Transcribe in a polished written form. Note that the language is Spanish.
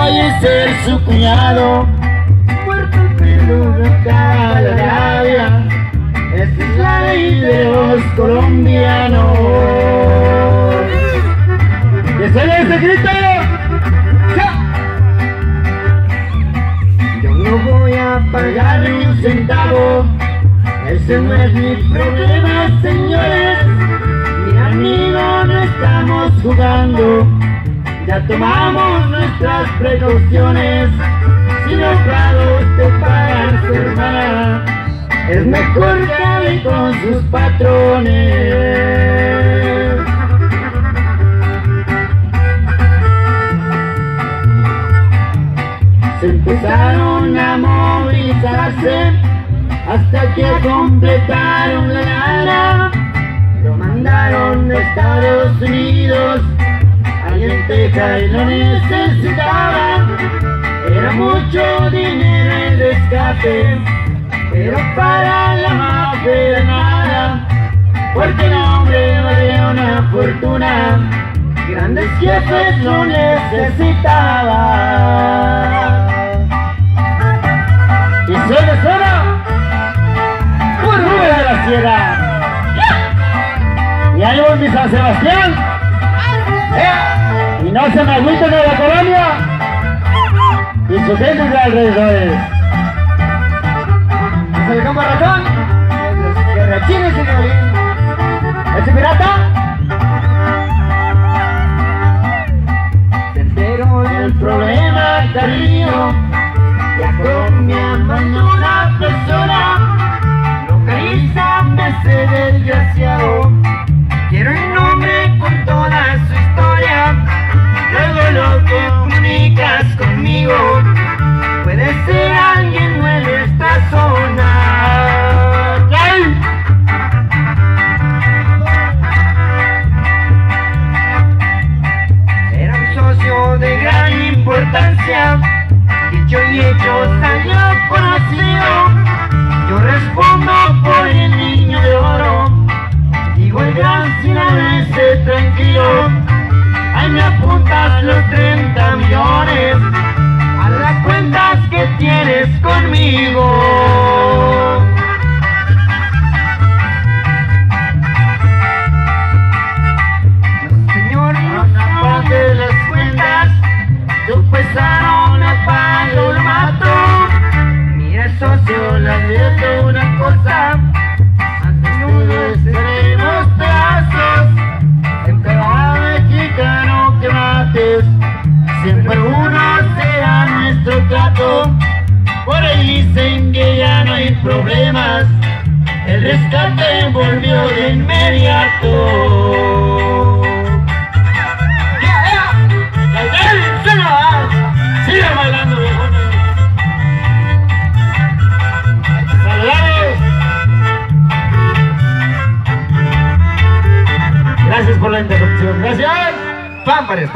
fallecer su cuñado, muerto el pelo de cada rabia. Esta es la ley de los colombianos. ¡Que se le ese grito! Yo no voy a pagar ni un centavo, ese no es mi problema, señores. Mi amigo, no estamos jugando, ya tomamos nuestras precauciones. Si no paga usted para su hermana, es mejor que hable con sus patrones. Se empezaron a movilizarse hasta que completaron la lana. Lo mandaron a Estados Unidos, ahí en Texas, y lo necesitaban. Era mucho dinero el rescate, pero para la mafia nada, porque el hombre valía una fortuna. Grandes jefes lo necesitaban. Y suena por Rubén de la Sierra. Y ahí voy mi San Sebastián. Y no se me agüiten de la colonia y su gente de alrededores. ¿Se le cambia razón? Que rechine, señorín. ¿Ese pirata? Se enteró del problema, cariño. Ya con mi abandonó una persona. Localízame ese desgraciado. Quiero el nombre con toda su historia. Luego lo comunicas conmigo. Puede ser alguien nuevo en esta zona. ¡Ay! Era un socio de gran importancia. Dicho y hecho salió conocido. Yo respondo por el niño de oro. Digo el gran sinaloense tranquilo. Ahí me apuntas los 30 millones a las cuentas que tienes conmigo. Los señores no pagan las cuentas, yo pesaron el pago, lo mato. Mira, socio, le advierto una cosa: a menudo estaremos pedazos. Siempre va mexicano que mates, siempre uno será nuestro trato. Por ahí dicen que ya no hay problemas, el rescate volvió de inmediato. ¡Sigue bailando, viejones! ¡Saludos! Gracias por la interrupción. ¡Gracias! ¡Pámpares!